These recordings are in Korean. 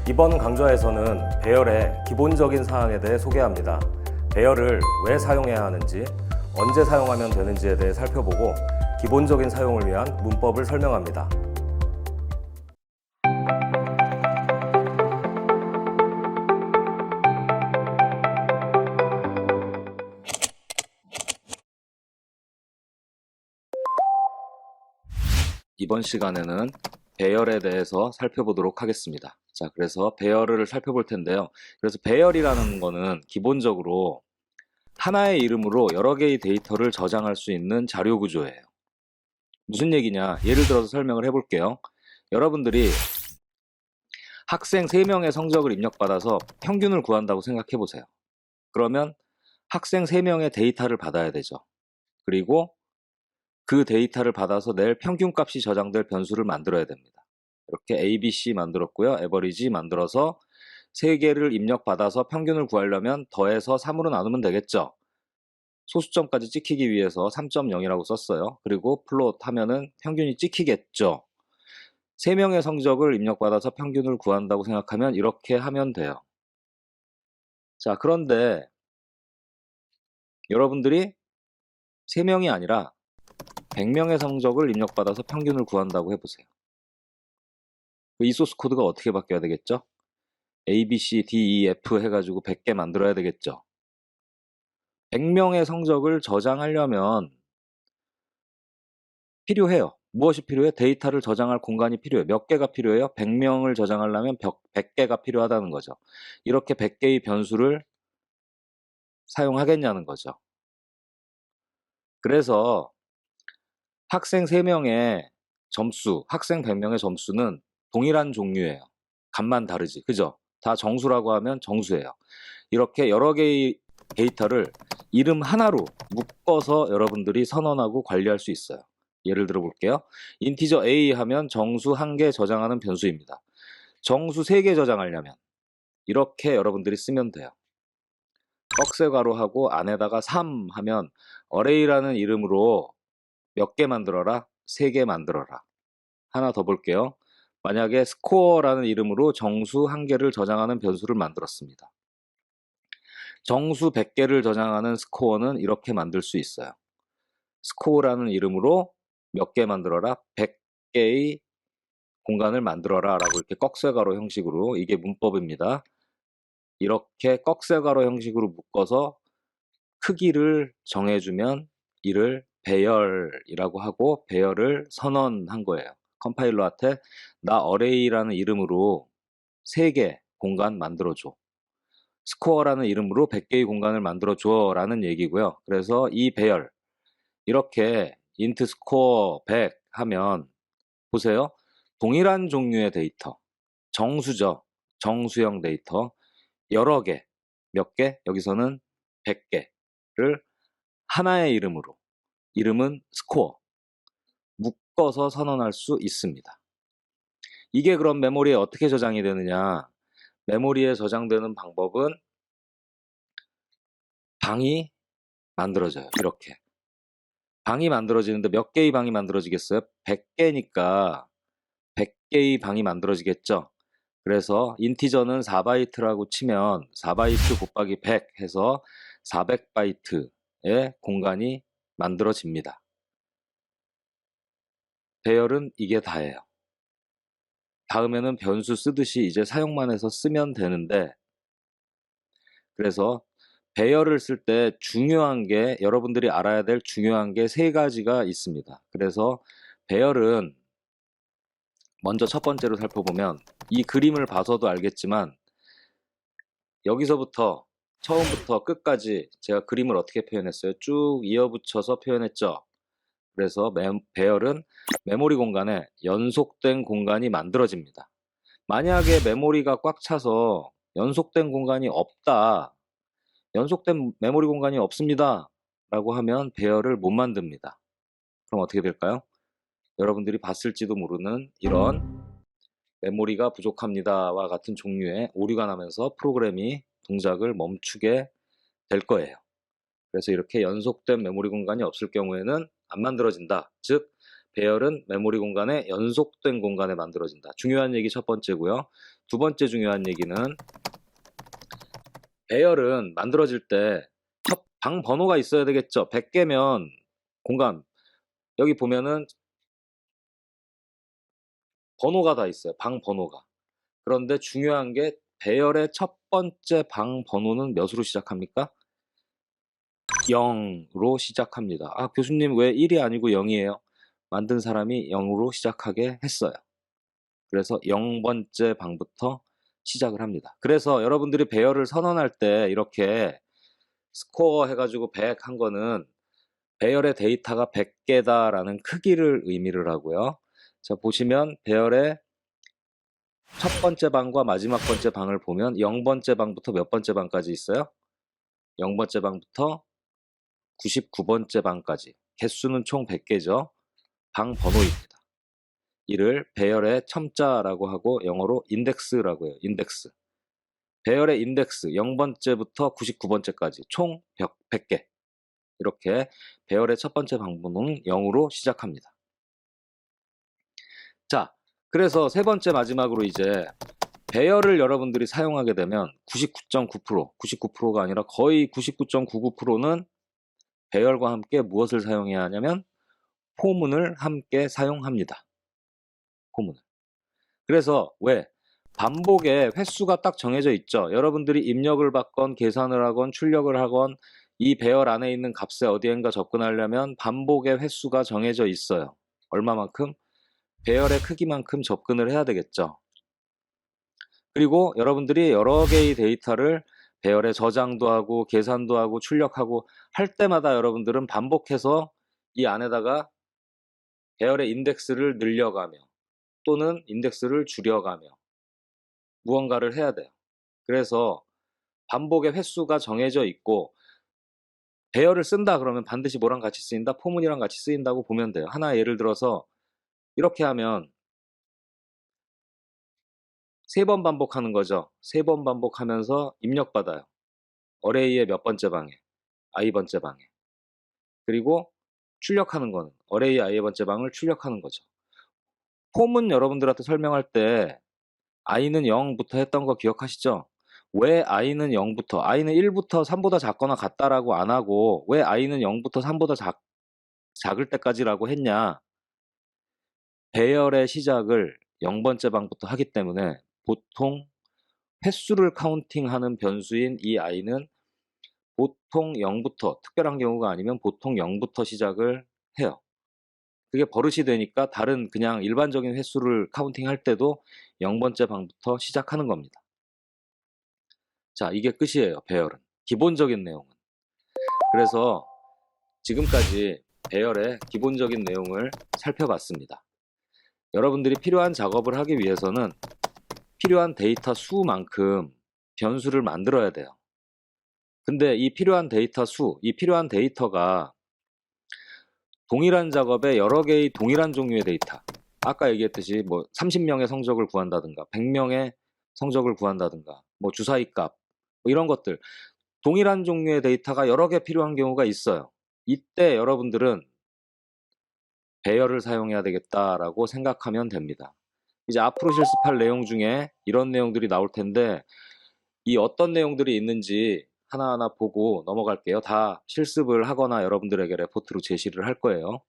이번 강좌에서는 배열의 기본적인 사항에 대해 소개합니다. 배열을 왜 사용해야 하는지, 언제 사용하면 되는지에 대해 살펴보고 기본적인 사용을 위한 문법을 설명합니다. 이번 시간에는 배열에 대해서 살펴보도록 하겠습니다. 자, 그래서 배열을 살펴볼 텐데요. 그래서 배열이라는 거는 기본적으로 하나의 이름으로 여러 개의 데이터를 저장할 수 있는 자료 구조예요. 무슨 얘기냐? 예를 들어서 설명을 해볼게요. 여러분들이 학생 3명의 성적을 입력받아서 평균을 구한다고 생각해 보세요. 그러면 학생 3명의 데이터를 받아야 되죠. 그리고 그 데이터를 받아서 낼 평균값이 저장될 변수를 만들어야 됩니다. 이렇게 ABC 만들었고요. 에버리지 만들어서 3개를 입력받아서 평균을 구하려면 더해서 3으로 나누면 되겠죠. 소수점까지 찍히기 위해서 3.0이라고 썼어요. 그리고 플롯 하면은 평균이 찍히겠죠. 3명의 성적을 입력받아서 평균을 구한다고 생각하면 이렇게 하면 돼요. 자, 그런데 여러분들이 3명이 아니라 100명의 성적을 입력받아서 평균을 구한다고 해보세요. 이 소스 코드가 어떻게 바뀌어야 되겠죠? A, B, C, D, E, F 해가지고 100개 만들어야 되겠죠. 100명의 성적을 저장하려면 필요해요. 무엇이 필요해? 데이터를 저장할 공간이 필요해요. 몇 개가 필요해요? 100명을 저장하려면 100개가 필요하다는 거죠. 이렇게 100개의 변수를 사용하겠냐는 거죠. 그래서 학생 3명의 점수, 학생 100명의 점수는 동일한 종류예요. 값만 다르지. 그죠? 다 정수라고 하면 정수예요. 이렇게 여러 개의 데이터를 이름 하나로 묶어서 여러분들이 선언하고 관리할 수 있어요. 예를 들어 볼게요. 인티저 A 하면 정수 1개 저장하는 변수입니다. 정수 3개 저장하려면 이렇게 여러분들이 쓰면 돼요. 꺽쇠가로하고 안에다가 3 하면 어레이라는 이름으로 몇 개 만들어라? 3개 만들어라. 하나 더 볼게요. 만약에 스코어라는 이름으로 정수 1개를 저장하는 변수를 만들었습니다. 정수 100개를 저장하는 스코어는 이렇게 만들 수 있어요. 스코어라는 이름으로 몇 개 만들어라? 100개의 공간을 만들어라 라고 이렇게 꺽쇠가로 형식으로, 이게 문법입니다. 이렇게 꺽쇠가로 형식으로 묶어서 크기를 정해주면 이를 배열이라고 하고 배열을 선언한 거예요. 컴파일러한테 나 어레이라는 이름으로 3개 공간 만들어줘. 스코어라는 이름으로 100개의 공간을 만들어줘 라는 얘기고요. 그래서 이 배열, 이렇게 int 스코어 100 하면 보세요. 동일한 종류의 데이터, 정수죠. 정수형 데이터 여러 개, 몇 개? 여기서는 100개를 하나의 이름으로, 이름은 스코어, 묶어서 선언할 수 있습니다. 이게 그럼 메모리에 어떻게 저장이 되느냐? 메모리에 저장되는 방법은 방이 만들어져요. 이렇게. 방이 만들어지는데 몇 개의 방이 만들어지겠어요? 100개니까 100개의 방이 만들어지겠죠? 그래서 인티저는 4바이트라고 치면 4바이트 곱하기 100 해서 400바이트의 공간이 만들어집니다. 배열은 이게 다예요. 다음에는 변수 쓰듯이 이제 사용만 해서 쓰면 되는데, 그래서 배열을 쓸 때 중요한 게, 여러분들이 알아야 될 중요한 게 3가지가 있습니다. 그래서 배열은 먼저 첫 번째로 살펴보면, 이 그림을 봐서도 알겠지만 여기서부터 처음부터 끝까지 제가 그림을 어떻게 표현했어요? 쭉 이어붙여서 표현했죠. 그래서 배열은 메모리 공간에 연속된 공간이 만들어집니다. 만약에 메모리가 꽉 차서 연속된 공간이 없다, 연속된 메모리 공간이 없습니다 라고 하면 배열을 못 만듭니다. 그럼 어떻게 될까요? 여러분들이 봤을지도 모르는 이런 메모리가 부족합니다와 같은 종류의 오류가 나면서 프로그램이 동작을 멈추게 될 거예요. 그래서 이렇게 연속된 메모리 공간이 없을 경우에는 안 만들어진다. 즉 배열은 메모리 공간에 연속된 공간에 만들어진다. 중요한 얘기 첫 번째고요. 두 번째 중요한 얘기는 배열은 만들어질 때 첫 방 번호가 있어야 되겠죠. 100개면 공간 여기 보면은 번호가 다 있어요. 방 번호가. 그런데 중요한 게 배열의 첫 번째 방 번호는 몇으로 시작합니까? 0으로 시작합니다. 아, 교수님 왜 1이 아니고 0이에요? 만든 사람이 0으로 시작하게 했어요. 그래서 0번째 방부터 시작을 합니다. 그래서 여러분들이 배열을 선언할 때 이렇게 스코어 해가지고 100 한 거는 배열의 데이터가 100개다라는 크기를 의미를 하고요. 자, 보시면 배열의 첫 번째 방과 마지막 번째 방을 보면 0번째 방부터 몇 번째 방까지 있어요? 0번째 방부터 99번째 방까지. 개수는 총 100개죠. 방 번호입니다. 이를 배열의 첨자라고 하고 영어로 인덱스라고 해요. 인덱스. 배열의 인덱스 0번째부터 99번째까지 총 100개. 이렇게 배열의 첫 번째 방문은 0으로 시작합니다. 자, 그래서 세 번째 마지막으로 이제 배열을 여러분들이 사용하게 되면 99.9%, 99%가 아니라 거의 99.99%는 배열과 함께 무엇을 사용해야 하냐면 포문을 함께 사용합니다. 포문을. 그래서 왜? 반복의 횟수가 딱 정해져 있죠. 여러분들이 입력을 받건 계산을 하건 출력을 하건 이 배열 안에 있는 값에 어디엔가 접근하려면 반복의 횟수가 정해져 있어요. 얼마만큼? 배열의 크기만큼 접근을 해야 되겠죠. 그리고 여러분들이 여러 개의 데이터를 배열에 저장도 하고 계산도 하고 출력하고 할 때마다 여러분들은 반복해서 이 안에다가 배열의 인덱스를 늘려가며 또는 인덱스를 줄여가며 무언가를 해야 돼요. 그래서 반복의 횟수가 정해져 있고 배열을 쓴다 그러면 반드시 뭐랑 같이 쓰인다? 포문이랑 같이 쓰인다고 보면 돼요. 하나 예를 들어서 이렇게 하면 3번 반복하는 거죠. 3번 반복하면서 입력받아요. 어레이의 몇 번째 방에, i 번째 방에. 그리고 출력하는 거는 어레이 i의 번째 방을 출력하는 거죠. 폼은 여러분들한테 설명할 때 i는 0부터 했던 거 기억하시죠? 왜 i는 0부터, i는 1부터 3보다 작거나 같다라고 안 하고 왜 i는 0부터 3보다 작을 때까지라고 했냐? 배열의 시작을 0번째 방부터 하기 때문에 보통 횟수를 카운팅하는 변수인 이 i는 보통 0부터, 특별한 경우가 아니면 보통 0부터 시작을 해요. 그게 버릇이 되니까 다른 그냥 일반적인 횟수를 카운팅할 때도 0번째 방부터 시작하는 겁니다. 자, 이게 끝이에요. 배열은. 기본적인 내용은. 그래서 지금까지 배열의 기본적인 내용을 살펴봤습니다. 여러분들이 필요한 작업을 하기 위해서는 필요한 데이터 수만큼 변수를 만들어야 돼요. 근데 이 필요한 데이터 수, 이 필요한 데이터가 동일한 작업에 여러 개의 동일한 종류의 데이터, 아까 얘기했듯이 뭐 30명의 성적을 구한다든가 100명의 성적을 구한다든가 뭐 주사위 값 뭐 이런 것들 동일한 종류의 데이터가 여러 개 필요한 경우가 있어요. 이때 여러분들은 배열을 사용해야 되겠다라고 생각하면 됩니다. 이제 앞으로 실습할 내용 중에 이런 내용들이 나올 텐데 이 어떤 내용들이 있는지 하나하나 보고 넘어갈게요. 다 실습을 하거나 여러분들에게 레포트로 제시를 할 거예요.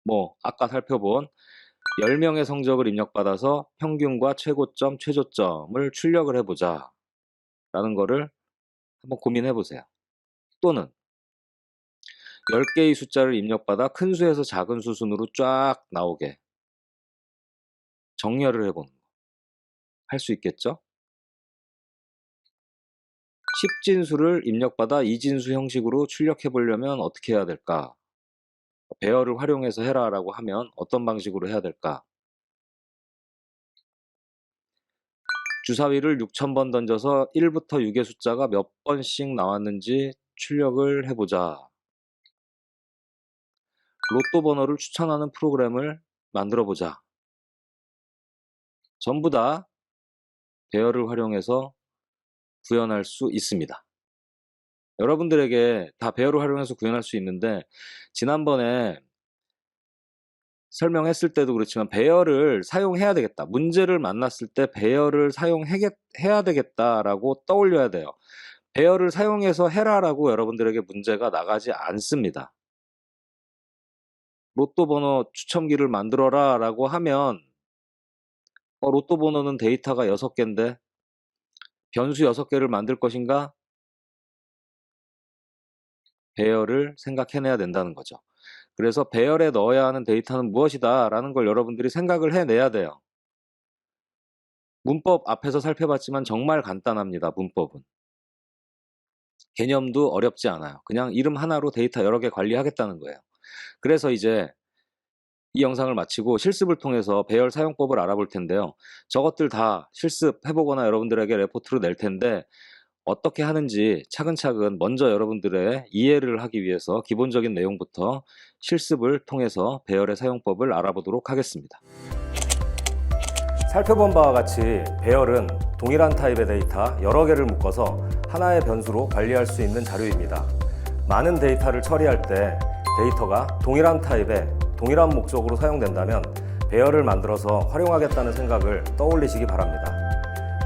뭐 아까 살펴본 10명의 성적을 입력받아서 평균과 최고점, 최저점을 출력을 해보자 라는 거를 한번 고민해 보세요. 또는 10개의 숫자를 입력받아 큰 수에서 작은 수 순으로 쫙 나오게 정렬을 해보는 거. 할 수 있겠죠? 10진수를 입력받아 이진수 형식으로 출력해 보려면 어떻게 해야 될까? 배열을 활용해서 해라 라고 하면 어떤 방식으로 해야 될까? 주사위를 6000번 던져서 1부터 6의 숫자가 몇 번씩 나왔는지 출력을 해보자. 로또 번호를 추천하는 프로그램을 만들어 보자. 전부 다 배열을 활용해서 구현할 수 있습니다. 여러분들에게 다 배열을 활용해서 구현할 수 있는데 지난번에 설명했을 때도 그렇지만 배열을 사용해야 되겠다. 문제를 만났을 때 배열을 사용해야 되겠다라고 떠올려야 돼요. 배열을 사용해서 해라라고 여러분들에게 문제가 나가지 않습니다. 로또 번호 추첨기를 만들어라 라고 하면 로또 번호는 데이터가 6개인데 변수 6개를 만들 것인가? 배열을 생각해내야 된다는 거죠. 그래서 배열에 넣어야 하는 데이터는 무엇이다 라는 걸 여러분들이 생각을 해내야 돼요. 문법 앞에서 살펴봤지만 정말 간단합니다. 문법은. 개념도 어렵지 않아요. 그냥 이름 하나로 데이터 여러 개 관리하겠다는 거예요. 그래서 이제 이 영상을 마치고 실습을 통해서 배열 사용법을 알아볼 텐데요. 저것들 다 실습해보거나 여러분들에게 레포트로 낼 텐데 어떻게 하는지 차근차근 먼저 여러분들의 이해를 하기 위해서 기본적인 내용부터 실습을 통해서 배열의 사용법을 알아보도록 하겠습니다. 살펴본 바와 같이 배열은 동일한 타입의 데이터 여러 개를 묶어서 하나의 변수로 관리할 수 있는 자료입니다. 많은 데이터를 처리할 때 데이터가 동일한 타입의 동일한 목적으로 사용된다면 배열을 만들어서 활용하겠다는 생각을 떠올리시기 바랍니다.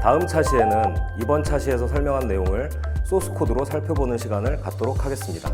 다음 차시에는 이번 차시에서 설명한 내용을 소스 코드로 살펴보는 시간을 갖도록 하겠습니다.